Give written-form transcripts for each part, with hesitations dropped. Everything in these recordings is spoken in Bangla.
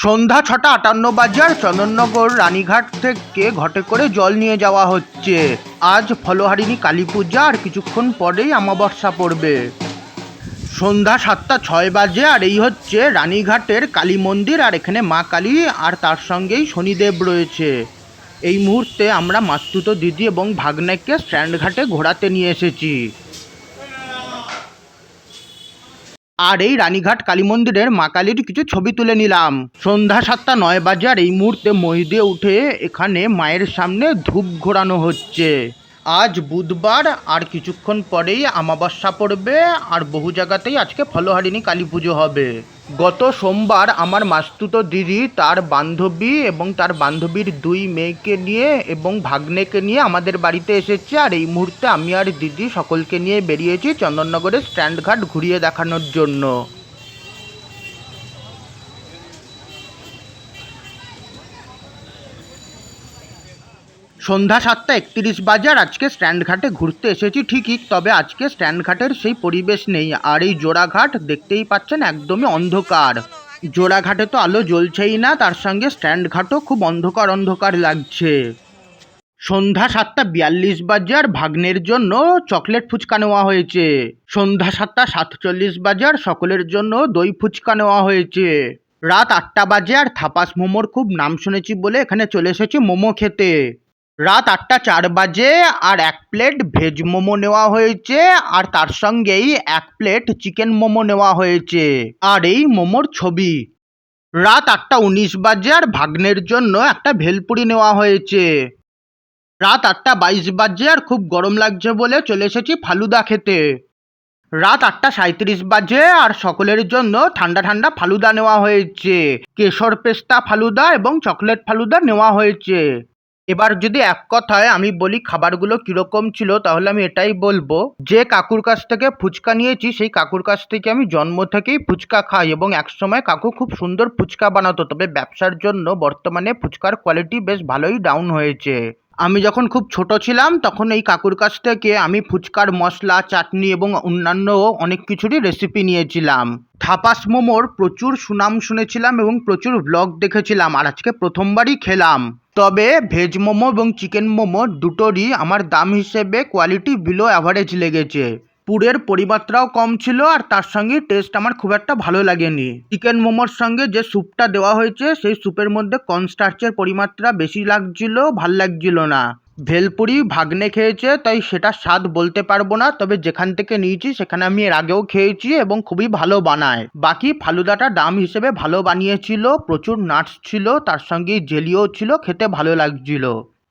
সন্ধ্যা 6:58 বাজে আর চন্দননগর রানীঘাট থেকে ঘটে করে জল নিয়ে যাওয়া হচ্ছে। আজ ফলহারিণী কালী পূজা আর কিছুক্ষণ পরেই অমাবস্যা পড়বে। সন্ধ্যা 7:06 বাজে আর এই হচ্ছে রানীঘাটের কালী মন্দির, আর এখানে মা কালী আর তার সঙ্গেই শনিদেব রয়েছে। এই মুহূর্তে আমরা মাস্তুতো দিদি এবং ভাগ্নেকে স্ট্যান্ড ঘাটে ঘোরাতে নিয়ে এসেছি। আর এই রানীঘাট কালী মন্দিরের মা কালীর কিছু ছবি তুলে নিলাম। সন্ধ্যা 7:09 বাজে আর এই মুহূর্তে মই দিয়ে উঠে এখানে মায়ের সামনে ধূপ ঘোরানো হচ্ছে। আজ বুধবার আর কিছুক্ষণ পরেই অমাবস্যা পড়বে, আর বহু জায়গাতেই আজকে ফলহারিণী কালী পুজো হবে। গত সোমবার আমার মাস্তুতো দিদি তার বান্ধবী এবং তার বান্ধবীর 2 মেয়েকে নিয়ে এবং ভাগ্নেকে নিয়ে আমাদের বাড়িতে এসেছে, আর এই মুহূর্তে আমি আর দিদি সকলকে নিয়ে বেরিয়েছি চন্দননগরের স্ট্যান্ড ঘাট ঘুরিয়ে দেখানোর জন্য। সন্ধ্যা 7:31 বাজে আর আজকে স্ট্যান্ড ঘাটে ঘুরতে এসেছি ঠিকই, তবে আজকে স্ট্যান্ড ঘাটের সেই পরিবেশ নেই। আর এই জোড়াঘাট দেখতেই পাচ্ছেন একদমই অন্ধকার। জোড়াঘাটে তো আলো জ্বলছেই না, তার সঙ্গে স্ট্যান্ড ঘাটও খুব অন্ধকার অন্ধকার লাগছে। সন্ধ্যা 7:42 বাজে আর ভাগ্নের জন্য চকলেট ফুচকা নেওয়া হয়েছে। সন্ধ্যা 7:47 বাজে আর সকলের জন্য দই ফুচকা নেওয়া হয়েছে। রাত 8টা বাজে আর থাপাস মোমোর খুব নাম শুনেছি বলে এখানে চলে এসেছি মোমো খেতে। রাত 8টা 4 বাজে আর 1 প্লেট ভেজ মোমো নেওয়া হয়েছে, আর তার সঙ্গেই 1 প্লেট চিকেন মোমো নেওয়া হয়েছে, আর এই মোমোর ছবি। রাত 8টা 19 বাজে আর ভাগ্নের জন্য একটা ভেলপুরি নেওয়া হয়েছে। রাত 8টা 22 বাজে আর খুব গরম লাগছে বলে চলে এসেছি ফালুদা খেতে। রাত 8টা 37 বাজে আর সকলের জন্য ঠান্ডা ঠান্ডা ফালুদা নেওয়া হয়েছে। কেশর পেস্তা ফালুদা এবং চকলেট ফালুদা নেওয়া হয়েছে। এবার যদি এক কথায় আমি বলি খাবারগুলো কীরকম ছিল, তাহলে আমি এটাই বলবো, যে কাকুর কাছ থেকে ফুচকা নিয়েছি সেই কাকুর কাছ থেকে আমি জন্ম থেকেই ফুচকা খাই, এবং একসময় কাকু খুব সুন্দর ফুচকা বানাতো, তবে ব্যবসার জন্য বর্তমানে ফুচকার কোয়ালিটি বেশ ভালোই ডাউন হয়েছে। আমি যখন খুব ছোট ছিলাম তখন এই কাকুর কাছ থেকে আমি ফুচকার মশলা, চাটনি এবং অন্যান্য অনেক কিছুরই রেসিপি নিয়েছিলাম। থাপাস মোমোর প্রচুর সুনাম শুনেছিলাম এবং প্রচুর ব্লগ দেখেছিলাম, আর আজকে প্রথমবারই খেলাম। তবে ভেজ মোমো এবং চিকেন মোমো দুটোরই আমার দাম হিসেবে কোয়ালিটি বিলো অ্যাভারেজ লেগেছে। পুরের পরিমাত্রাও কম ছিল, আর তার সঙ্গে টেস্ট আমার খুব একটা ভালো লাগেনি। চিকেন মোমোর সঙ্গে যে স্যুপটা দেওয়া হয়েছে সেই স্যুপের মধ্যে কর্নস্টার্চের পরিমাত্রা বেশি লাগছিল, ভাল লাগছিল না। ভেলপুরি ভাগ্নে খেয়েছে তাই সেটা স্বাদ বলতে পারবো না, তবে যেখান থেকে নিয়েছি সেখানে আমি এর আগেও খেয়েছি এবং খুবই ভালো বানায়। বাকি ফালুদাটা দাম হিসেবে ভালো বানিয়েছিল, প্রচুর নাটস ছিল, তার সঙ্গে জেলিও ছিল, খেতে ভালো লাগছিল।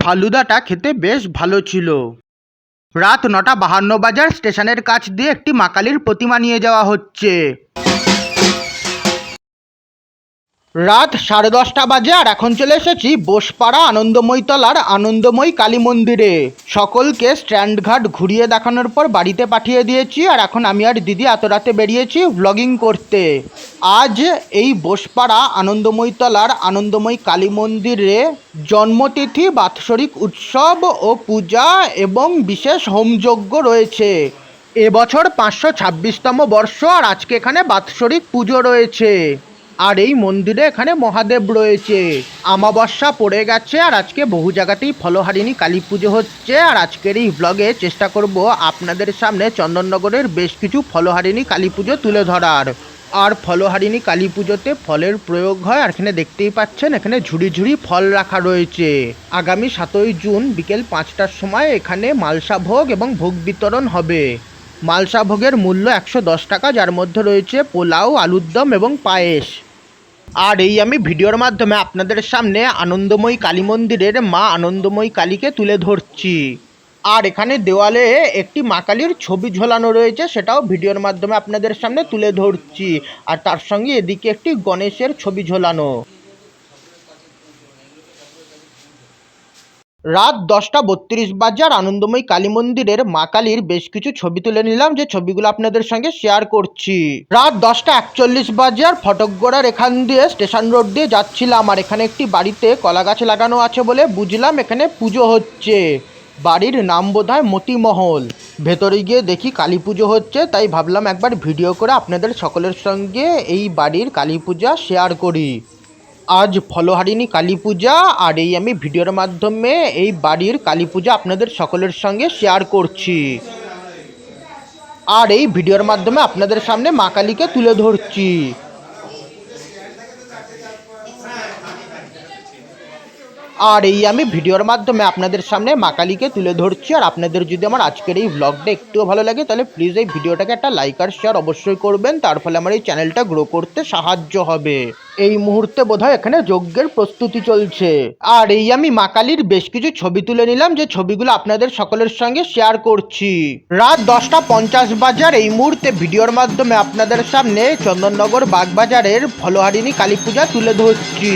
ফালুদাটা খেতে বেশ ভালো ছিল। রাত 9টা 52 বাজার স্টেশনের কাছ দিয়ে একটি মা কালীর প্রতিমা নিয়ে যাওয়া হচ্ছে। রাত 10:30 বাজে আর এখন চলে এসেছি বোসপাড়া আনন্দময়ী তলার আনন্দময়ী কালী মন্দিরে। সকলকে স্ট্যান্ড ঘাট ঘুরিয়ে দেখানোর পর বাড়িতে পাঠিয়ে দিয়েছি, আর এখন আমি আর দিদি এত রাতে বেরিয়েছি ব্লগিং করতে। আজ এই বোসপাড়া আনন্দময়ী তলার আনন্দময়ী কালী মন্দিরে জন্মতিথি, বাৎসরিক উৎসব ও পূজা এবং বিশেষ হোমযজ্ঞ রয়েছে। এবছর 526তম বর্ষ, আর আজকে এখানে বাৎসরিক পুজো রয়েছে। আর এই মন্দিরে এখানে মহাদেব রয়েছে। অমাবস্যা পড়ে গেছে আর আজকে বহু জায়গাতেই ফলহারিণী কালী পুজো হচ্ছে, আর আজকের এই ব্লগে চেষ্টা করব আপনাদের সামনে চন্দননগরের বেশ কিছু ফলহারিণী কালী পুজো তুলে ধরার। আর ফলহারিণী কালী পুজোতে ফলের প্রয়োগ হয়, আর এখানে দেখতেই পাচ্ছেন এখানে ঝুড়ি ঝুড়ি ফল রাখা রয়েছে। আগামী 7ই জুন বিকেল 5টার সময় এখানে মালসা ভোগ এবং ভোগ বিতরণ হবে। মালসা ভোগের মূল্য 110 টাকা, যার মধ্যে রয়েছে পোলাও, আলুর দম এবং পায়েস। আর এই আমি ভিডিওর মাধ্যমে আপনাদের সামনে আনন্দময়ী কালী মন্দিরের মা আনন্দময়ী কালীকে তুলে ধরছি। আর এখানে দেওয়ালে একটি মা কালীর ছবি ঝোলানো রয়েছে, সেটাও ভিডিওর মাধ্যমে আপনাদের সামনে তুলে ধরছি। আর তার সঙ্গে এদিকে একটি গণেশের ছবি ঝোলানো। রাত 10টা 32 বাজে আর আনন্দময়ী কালী মন্দিরের মা কালীর বেশ কিছু ছবি তুলে নিলাম, যে ছবিগুলো আপনাদের সঙ্গে শেয়ার করছি। রাত 10টা 41 বাজে আর ফটকগড়ার এখান দিয়ে স্টেশন রোড দিয়ে যাচ্ছিলাম, আর এখানে একটি বাড়িতে কলা গাছ লাগানো আছে বলে বুঝলাম এখানে পুজো হচ্ছে। বাড়ির নাম বোধহয় মতিমহল। ভেতরে গিয়ে দেখি কালী পুজো হচ্ছে, তাই ভাবলাম একবার ভিডিও করে আপনাদের সকলের সঙ্গে এই বাড়ির কালী পূজা শেয়ার করি। আজ ফলহারিণী কালী পূজা, আর এই আমি ভিডিওর মাধ্যমে এই বাড়ির কালী পূজা আপনাদের সকলের সঙ্গে শেয়ার করছি। আর এই ভিডিওর মাধ্যমে আপনাদের সামনে মা কালীকে তুলে ধরছি। আর এই আমি ভিডিওর মাধ্যমে আপনাদের সামনে মা কালীকে তুলে ধরছি। আর আপনাদের যদি আমার আজকের এই ব্লগটা একটুও ভালো লাগে তাহলে প্লিজ এই ভিডিওটাকে একটা লাইক আর শেয়ার অবশ্যই করবেন, তার ফলে আমার এই চ্যানেলটা গ্রো করতে সাহায্য হবে। এই মুহূর্তে বোধহয় এখানে যজ্ঞের প্রস্তুতি চলছে। আর এই আমি মা কালীর বেশ কিছু ছবি তুলে নিলাম, যে ছবিগুলো আপনাদের সকলের সঙ্গে শেয়ার করছি। রাত 10:50 বাজার এই মুহূর্তে ভিডিওর মাধ্যমে আপনাদের সামনে চন্দননগর বাগবাজারের ফলহারিণী কালী পূজা তুলে ধরছি।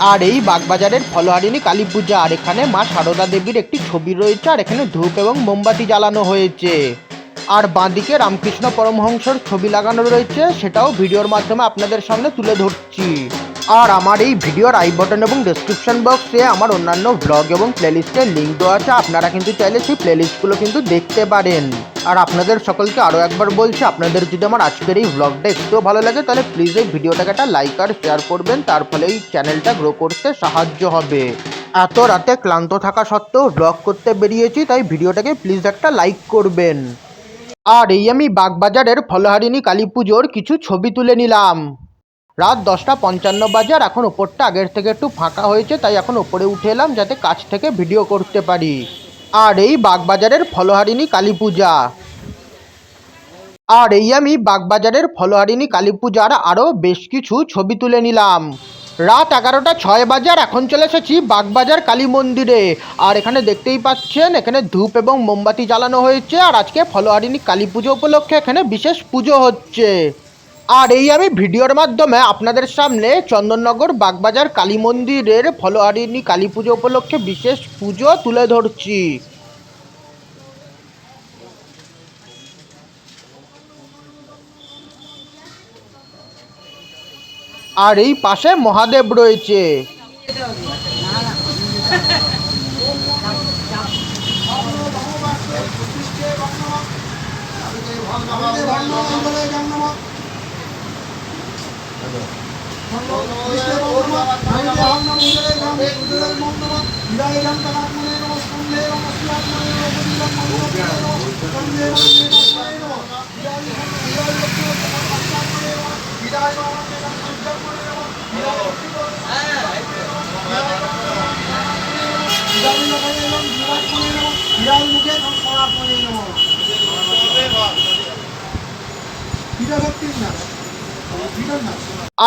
আর এই বাগবাজারের ফলহারিণী কালী পূজা, আর এখানে মা সারদা দেবীর একটি ছবি রয়েছে, আর এখানে ধূপ এবং মোমবাতি জ্বালানো হয়েছে। আর বাঁদিকে রামকৃষ্ণ পরমহংসর ছবি লাগানো রয়েছে, সেটাও ভিডিওর মাধ্যমে আপনাদের সামনে তুলে ধরছি। আর আমার এই ভিডিওর আই বাটন এবং ডেসক্রিপশন বক্সে আমার অন্যান্য ব্লগ এবং প্লেলিস্টের লিঙ্ক দেওয়া আছে, আপনারা কিন্তু চাইলে সেই প্লেলিস্টগুলো কিন্তু দেখতে পারেন। আর আপনাদের সকলকে আরও একবার বলছি, আপনাদের যদি আমার আজকের এই ব্লগটা একটু ভালো লাগে তাহলে প্লিজ এই ভিডিওটাকে একটা লাইক আর শেয়ার করবেন, তার ফলে এই চ্যানেলটা গ্রো করতে সাহায্য হবে। এত রাতে ক্লান্ত থাকা সত্ত্বেও ব্লগ করতে বেরিয়েছি, তাই ভিডিওটাকে প্লিজ একটা লাইক করবেন। আর এই আমি বাগবাজারের ফলহারিণী কালী পুজোর কিছু ছবি তুলে নিলাম। রাত 10:55 বাজে, আর এখন ওপরটা আগের থেকে একটু ফাঁকা হয়েছে, তাই এখন ওপরে উঠে এলাম যাতে কাছ থেকে ভিডিও করতে পারি। আর এই বাগবাজারের ফলহারিণী কালী পূজা। আর এই আমি বাগবাজারের ফলহারিণী কালী পূজার আরও বেশ কিছু ছবি তুলে নিলাম। রাত 11:06 বাজে, আর এখন চলে এসেছি বাগবাজার কালী মন্দিরে। আর এখানে দেখতেই পাচ্ছেন এখানে ধূপ এবং মোমবাতি জ্বালানো হয়েছে, আর আজকে ফলহারিণী কালী পুজো উপলক্ষে এখানে বিশেষ পুজো হচ্ছে। আর এই আমি ভিডিওর মাধ্যমে আপনাদের সামনে চন্দননগর বাগবাজার কালী মন্দিরের ফলহারিণী কালী পুজো উপলক্ষে বিশেষ পুজো তুলে ধরছি। আর এই পাশে মহাদেব রয়েছে।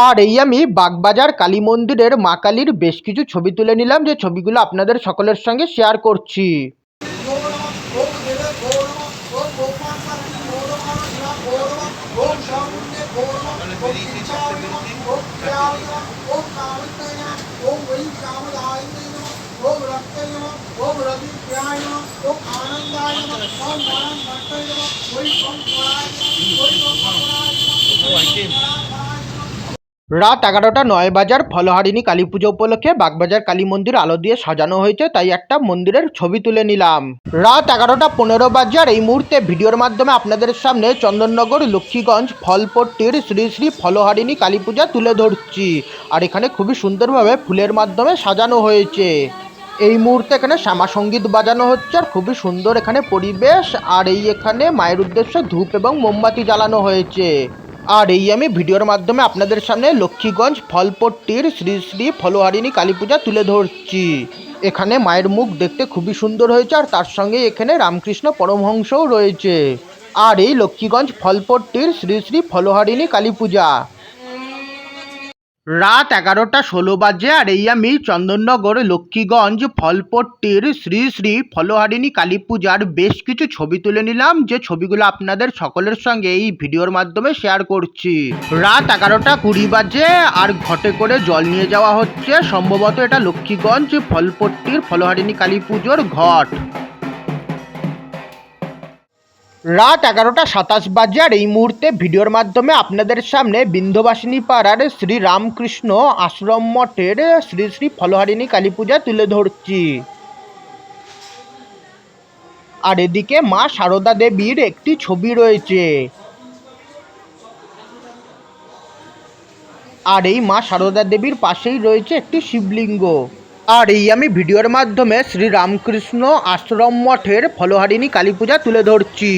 আর এই আমি বাগবাজার কালী মন্দিরের মা কালীর বেশ কিছু ছবি তুলে নিলাম, যে ছবিগুলো আপনাদের সকলের সঙ্গে শেয়ার করছি। রাত 11:09 বাজার ফলহারিণী কালী পুজো উপলক্ষে বাগবাজার কালী মন্দির আলো দিয়ে সাজানো হয়েছে, তাই একটা মন্দিরের ছবি তুলে নিলাম। রাত 11:15 বাজার এই মুহূর্তে ভিডিওর মাধ্যমে আপনাদের সামনে চন্দননগর লক্ষ্মীগঞ্জ ফলপট্টির শ্রী শ্রী ফলহারিণী কালী পূজা তুলে ধরছি। আর এখানে খুবই সুন্দরভাবে ফুলের মাধ্যমে সাজানো হয়েছে। এই মুহূর্তে এখানে শ্যামা সঙ্গীত বাজানো হচ্ছে, আর খুবই সুন্দর এখানে পরিবেশ। আর এই এখানে মায়ের উদ্দেশ্যে ধূপ এবং মোমবাতি জ্বালানো হয়েছে। আর এই আমি ভিডিওর মাধ্যমে আপনাদের সামনে লক্ষ্মীগঞ্জ ফলপট্টির শ্রী শ্রী ফলহারিণী কালী পূজা তুলে ধরছি। এখানে মায়ের মুখ দেখতে খুবই সুন্দর হয়েছে, আর তার সঙ্গে এখানে রামকৃষ্ণ পরমহংসও রয়েছে। আর এই লক্ষ্মীগঞ্জ ফলপট্টির শ্রী শ্রী ফলহারিণী কালী পূজা। রাত 11:16 বাজে, আর এই আমি চন্দননগর লক্ষ্মীগঞ্জ ফলপট্টির শ্রী শ্রী ফলহারিণী কালী পূজার বেশ কিছু ছবি তুলে নিলাম, যে ছবিগুলো আপনাদের সকলের সঙ্গে এই ভিডিওর মাধ্যমে শেয়ার করছি। রাত 11:20 বাজে, আর ঘটে করে জল নিয়ে যাওয়া হচ্ছে। সম্ভবত এটা লক্ষ্মীগঞ্জ ফলপট্টির ফলহারিণী কালী পুজোর ঘট। রাত 11:27 বাজে, আর এই মুহূর্তে ভিডিওর মাধ্যমে আপনাদের সামনে বিন্ধ্যবাসিনী পাড়ার শ্রী রামকৃষ্ণ আশ্রম মঠের শ্রী শ্রী ফলহারিণী কালী পূজা তুলে ধরছি। আর এদিকে মা সারদা দেবীর একটি ছবি রয়েছে। আর এই মা সারদা দেবীর পাশেই রয়েছে একটি শিবলিঙ্গ। আর এই আমি ভিডিওর মাধ্যমে শ্রীরামকৃষ্ণ আশ্রম মঠের ফলহারিণী কালী পূজা তুলে ধরছি।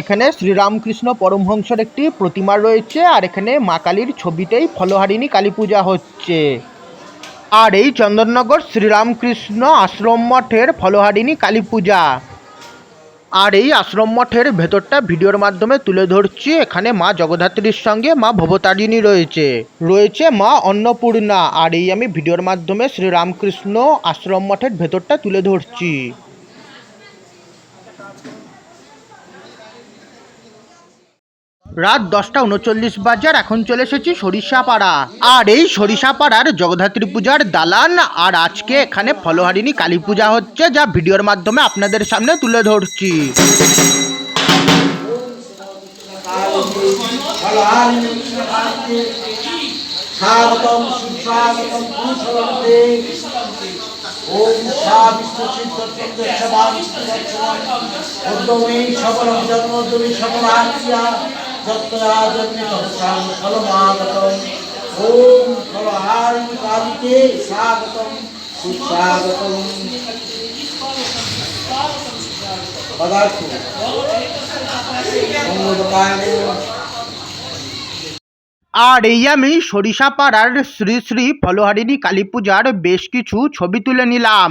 এখানে শ্রীরামকৃষ্ণ পরমহংসের একটি প্রতিমা রয়েছে, আর এখানে মা কালীর ছবিতেই ফলহারিণী কালী পূজা হচ্ছে। আর এই চন্দননগর শ্রীরামকৃষ্ণ আশ্রম মঠের ফলহারিণী কালী পূজা। আর এই আশ্রম মঠের ভেতরটা ভিডিওর মাধ্যমে তুলে ধরছি। এখানে মা জগদ্ধাত্রীর সঙ্গে মা ভবতারিণী রয়েছে মা অন্নপূর্ণা। আর এই আমি ভিডিওর মাধ্যমে শ্রীরামকৃষ্ণ আশ্রম মঠের ভেতরটা তুলে ধরছি। রাত 10:39 বাজে, আর এখন চলে এসেছি সরিষাপাড়া। আর এই সরিষাপাড়ার জগদ্ধাত্রী পূজার দালান। আর আজকে এখানে ফলহারিণী কালী পূজা হচ্ছে, যা ভিডিওর মাধ্যমে আপনাদের সামনে তুলে ধরছি। আর এই আমি সরিষাপাড়ার শ্রী শ্রী ফলহারিণী কালী পূজার বেশ কিছু ছবি তুলে নিলাম।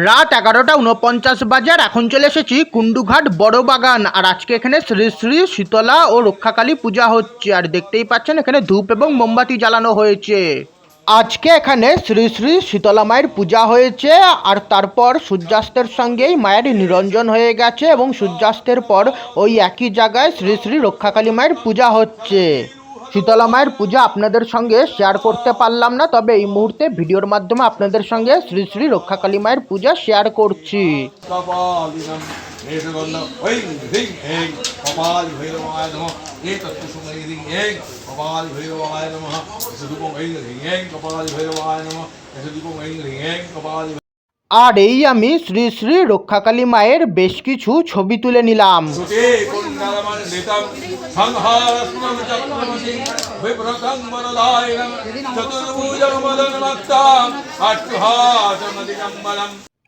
রাত 11:49 বাজে, আর এখন চলে এসেছি কুন্ডুঘাট বড় বাগান। আর আজকে এখানে শ্রী শ্রী শীতলা ও রক্ষাকালী পূজা হচ্ছে। আর দেখতেই পাচ্ছেন এখানে ধূপ এবং মোমবাতি জ্বালানো হয়েছে। আজকে এখানে শ্রী শ্রী শীতলা মায়ের পূজা হয়েছে, আর তারপর সূর্যাস্তের সঙ্গেই মায়ের নিরঞ্জন হয়ে গেছে, এবং সূর্যাস্তের পর ওই একই জায়গায় শ্রী শ্রী রক্ষাকালী মায়ের পূজা হচ্ছে। শীতলা মায়ের পূজা আপনাদের সঙ্গে শেয়ার করতে পারলাম না, তবে এই মুহূর্তে ভিডিওর মাধ্যমে আপনাদের সঙ্গে শ্রী শ্রী রক্ষাকালী মায়ের পূজা শেয়ার করছি। আর এই আমি শ্রী শ্রী রক্ষাকালী মায়ের বেশ কিছু ছবি তুলে নিলাম।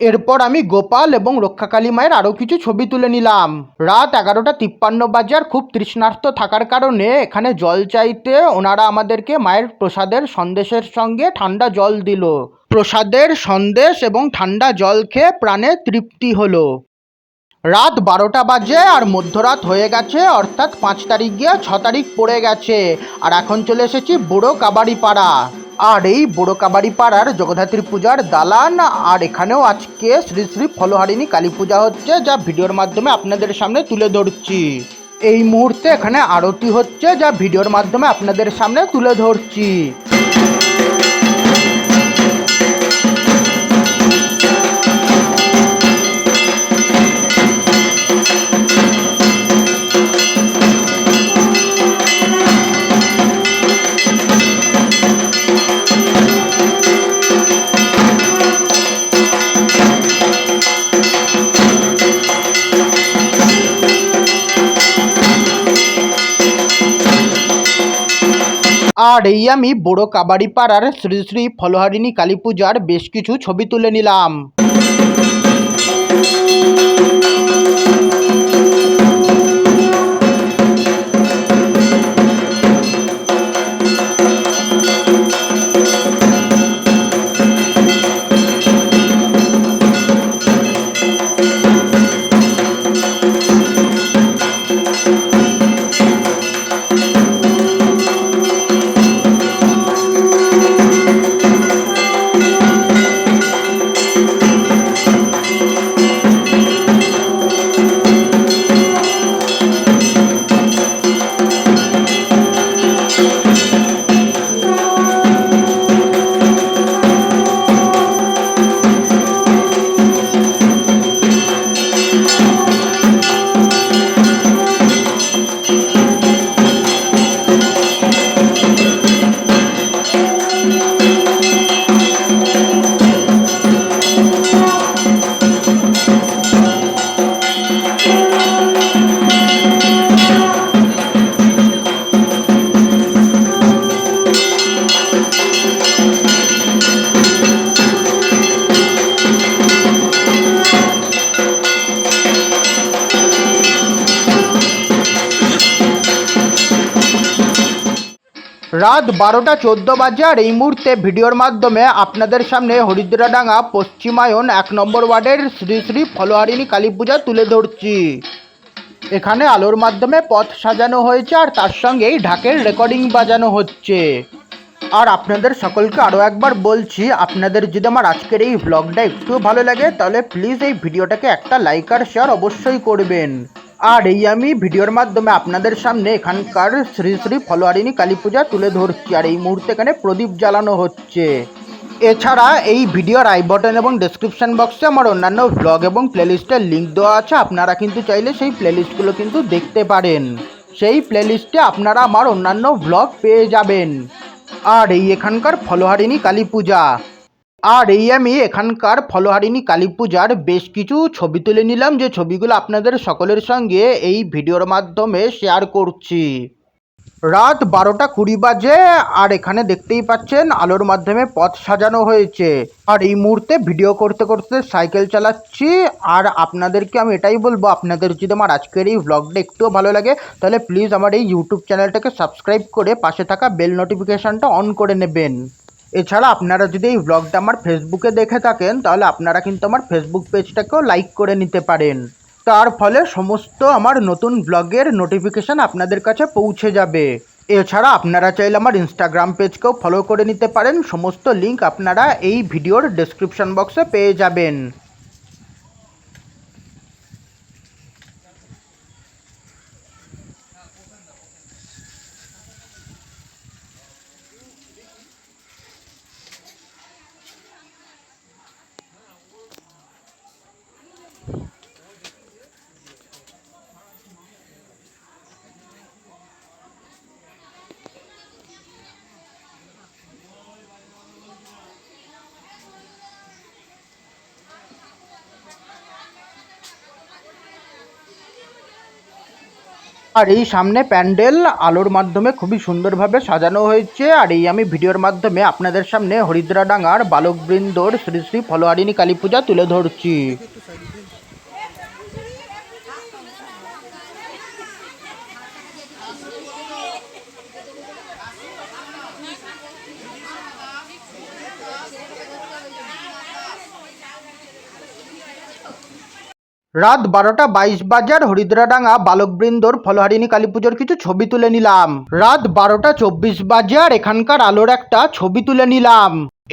এরপর আমি গোপাল এবং রক্ষাকালী মায়ের আরও কিছু ছবি তুলে নিলাম। রাত 11:53 বাজে, আর খুব তৃষ্ণার্ত থাকার কারণে এখানে জল চাইতে ওনারা আমাদেরকে মায়ের প্রসাদের সন্দেশের সঙ্গে ঠান্ডা জল দিল। প্রসাদের সন্দেশ এবং ঠান্ডা জল খেয়ে প্রাণে তৃপ্তি হলো। রাত 12টা বাজে, আর মধ্যরাত হয়ে গেছে, অর্থাৎ 5 তারিখ গিয়ে 6 তারিখ পড়ে গেছে। আর এখন চলে এসেছি বুড়ো কাবাড়ি পাড়া। আর এই বুড়ো কাবাড়ি পাড়ার জগদ্ধাত্রী পূজার দালান। আর এখানেও আজকে শ্রী শ্রী ফলহারিণী কালী পূজা হচ্ছে, যা ভিডিওর মাধ্যমে আপনাদের সামনে তুলে ধরছি। এই মুহূর্তে এখানে আরতি হচ্ছে, যা ভিডিওর মাধ্যমে আপনাদের সামনে তুলে ধরছি। আর এই আমি বড় কাবাড়ি পাড়ার শ্রী শ্রী ফলহারিণী কালী পূজার বেশ কিছু ছবি তুলে নিলাম। রাত 12টা 14 বাজে আর এই মুহূর্তে ভিডিওর মাধ্যমে আপনাদের সামনে হরিদ্রাডাঙ্গা পশ্চিমায়ন 1 নম্বর ওয়ার্ডের শ্রী শ্রী ফলোহারিণী কালী পূজা তুলে ধরছি। এখানে আলোর মাধ্যমে পথ সাজানো হয়েছে আর তার সঙ্গেই ঢাকের রেকর্ডিং বাজানো হচ্ছে। আর আপনাদের সকলকে আরও একবার বলছি, আপনাদের যদি আমার আজকের এই ব্লগটা একটু ভালো লাগে তাহলে প্লিজ এই ভিডিওটাকে একটা লাইক আর শেয়ার অবশ্যই করবেন। আর এই আমি ভিডিওর মাধ্যমে আপনাদের সামনে এখানকার শ্রী শ্রী ফলোহারিণী কালী পূজা তুলে ধরছি আর এই মুহূর্তে এখানে প্রদীপ জ্বালানো হচ্ছে। এছাড়া এই ভিডিওর আই বটন এবং ডেসক্রিপশন বক্সে আমার অন্যান্য ব্লগ এবং প্লেলিস্টের লিঙ্ক দেওয়া আছে, আপনারা কিন্তু চাইলে সেই প্লেলিস্টগুলো কিন্তু দেখতে পারেন। সেই প্লেলিস্টে আপনারা আমার অন্যান্য ব্লগ পেয়ে যাবেন। আর এই এখানকার ফলোহারিণী কালী পূজা, আর এই আমি এখানকার ফলোহারিণী কালী পূজার বেশ কিছু ছবি তুলে নিলাম, যে ছবিগুলো আপনাদের সকলের সঙ্গে এই ভিডিওর মাধ্যমে শেয়ার করছি। রাত 12টা 20 বাজে আর এখানে দেখতেই পাচ্ছেন আলোর মাধ্যমে পথ সাজানো হয়েছে। আর এই মুহূর্তে ভিডিও করতে করতে সাইকেল চালাচ্ছি। আর আপনাদেরকে আমি এটাই বলবো, আপনাদের যদি আমার আজকের এই ব্লগটা একটুও ভালো লাগে তাহলে প্লিজ আমার এই ইউটিউব চ্যানেলটাকে সাবস্ক্রাইব করে পাশে থাকা বেল নোটিফিকেশানটা অন করে নেবেন। এছাড়া আপনারা যদি এই ব্লগটা আমার ফেসবুকে দেখে থাকেন তাহলে আপনারা কিন্তু আমার ফেসবুক পেজটাকেও লাইক করে নিতে পারেন। তার ফলে সমস্ত আমার নতুন ব্লগের নোটিফিকেশান আপনাদের কাছে পৌঁছে যাবে। এছাড়া আপনারা চাইলে আমার ইনস্টাগ্রাম পেজকেও ফলো করে নিতে পারেন, সমস্ত লিঙ্ক আপনারা এই ভিডিওর ডেসক্রিপশন বক্সে পেয়ে যাবেন। আর এই সামনে প্যান্ডেল আলোর মাধ্যমে খুবই সুন্দরভাবে সাজানো হয়েছে। আর এই আমি ভিডিওর মাধ্যমে আপনাদের সামনে হরিদ্রাডাঙ্গার বালকবৃন্দর শ্রী শ্রী ফলোহারিণী কালী পূজা তুলে ধরছি। রাত 12টা 22 বাজার হরিদ্রাডাঙ্গা বালকবৃন্দর ফলোহারিণী কালী পুজোর কিছু ছবি তুলে নিলাম। রাত 12টা 24 বাজার এখানকার আলোর একটা ছবি তুলে নিলাম।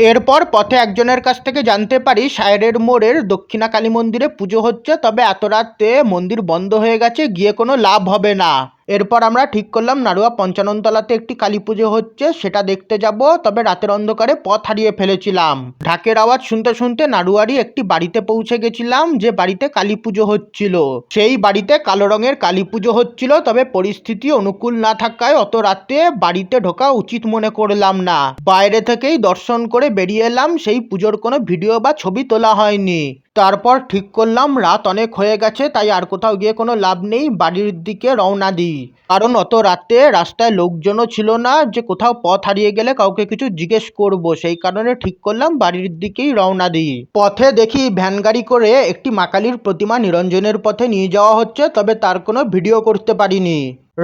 এরপর পথে একজনের কাছ থেকে জানতে পারি সায়রের মোড়ের দক্ষিণা কালী মন্দিরে পুজো হচ্ছে, তবে এত রাতে মন্দির বন্ধ হয়ে গেছে, গিয়ে কোনো লাভ হবে না। এরপর আমরা ঠিক করলাম নাড়ুয়া পঞ্চাননতলাতে একটি কালী পুজো হচ্ছে, সেটা দেখতে যাব, তবে রাতের অন্ধকারে পথ হারিয়ে ফেলেছিলাম। ঢাকের আওয়াজ শুনতে শুনতে নাড়ুয়ারি একটি বাড়িতে পৌঁছে গেছিলাম, যে বাড়িতে কালী পুজো হচ্ছিল। সেই বাড়িতে কালো রঙের কালী পুজো হচ্ছিল, তবে পরিস্থিতি অনুকূল না থাকায় অত রাতে বাড়িতে ঢোকা উচিত মনে করলাম না। বাইরে থেকেই দর্শন করে বেরিয়ে এলাম, সেই পুজোর কোনো ভিডিও বা ছবি তোলা হয়নি। তারপর ঠিক করলাম রাত অনেক হয়ে গেছে, তাই আর কোথাও গিয়ে কোনো লাভ নেই, বাড়ির দিকে রওনা দিই। কারণ অত রাতে রাস্তায় লোকজনও ছিল না যে কোথাও পথ হারিয়ে গেলে কাউকে কিছু জিজ্ঞেস করব, সেই কারণে ঠিক করলাম বাড়ির দিকেই রওনা দিই। পথে দেখি ভ্যান গাড়ি করে একটি মা কালীর প্রতিমা নিরঞ্জনের পথে নিয়ে যাওয়া হচ্ছে, তবে তার কোনো ভিডিও করতে পারিনি।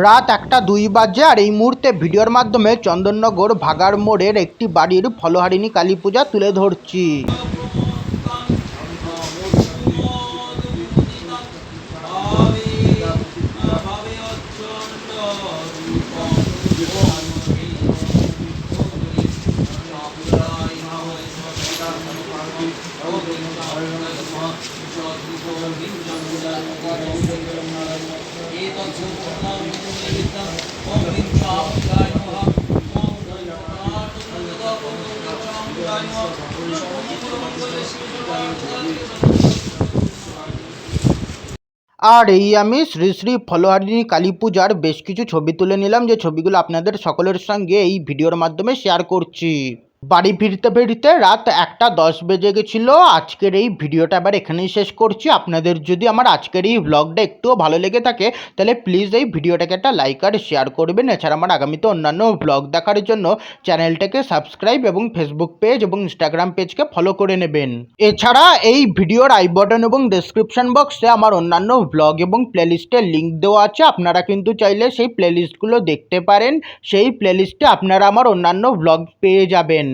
রাত 1টা 2 বাজে আর এই মুহূর্তে ভিডিওর মাধ্যমে চন্দননগর ভাগার মোড়ের একটি বাড়ির ফলোহারিণী কালী পূজা তুলে ধরছি। আর এই আমি শ্রী শ্রী ফলোহারিণী কালী পূজার বেশ কিছু ছবি তুলে নিলাম, যে ছবিগুলো আপনাদের সকলের সঙ্গে এই ভিডিওর মাধ্যমে শেয়ার করছি। বাড়ি ফিরতে ফিরতে রাত 1:10 বেজে গেছিল। আজকের এই ভিডিওটা আবার এখানেই শেষ করছি। আপনাদের যদি আমার আজকের এই ভ্লগটা একটুও ভালো লেগে থাকে তাহলে প্লিজ এই ভিডিওটাকে একটা লাইক আর শেয়ার করবেন। এছাড়া আমার আগামীতে অন্যান্য ভ্লগ দেখার জন্য চ্যানেলটাকে সাবস্ক্রাইব এবং ফেসবুক পেজ এবং ইনস্টাগ্রাম পেজকে ফলো করে নেবেন। এছাড়া এই ভিডিওর আই বাটন এবং ডেসক্রিপশন বক্সে আমার অন্যান্য ভ্লগ এবং প্লেলিস্টের লিঙ্ক দেওয়া আছে। আপনারা কিন্তু চাইলে সেই প্লেলিস্টগুলো দেখতে পারেন। সেই প্লেলিস্টে আপনারা আমার অন্যান্য ভ্লগ পেয়ে যাবেন।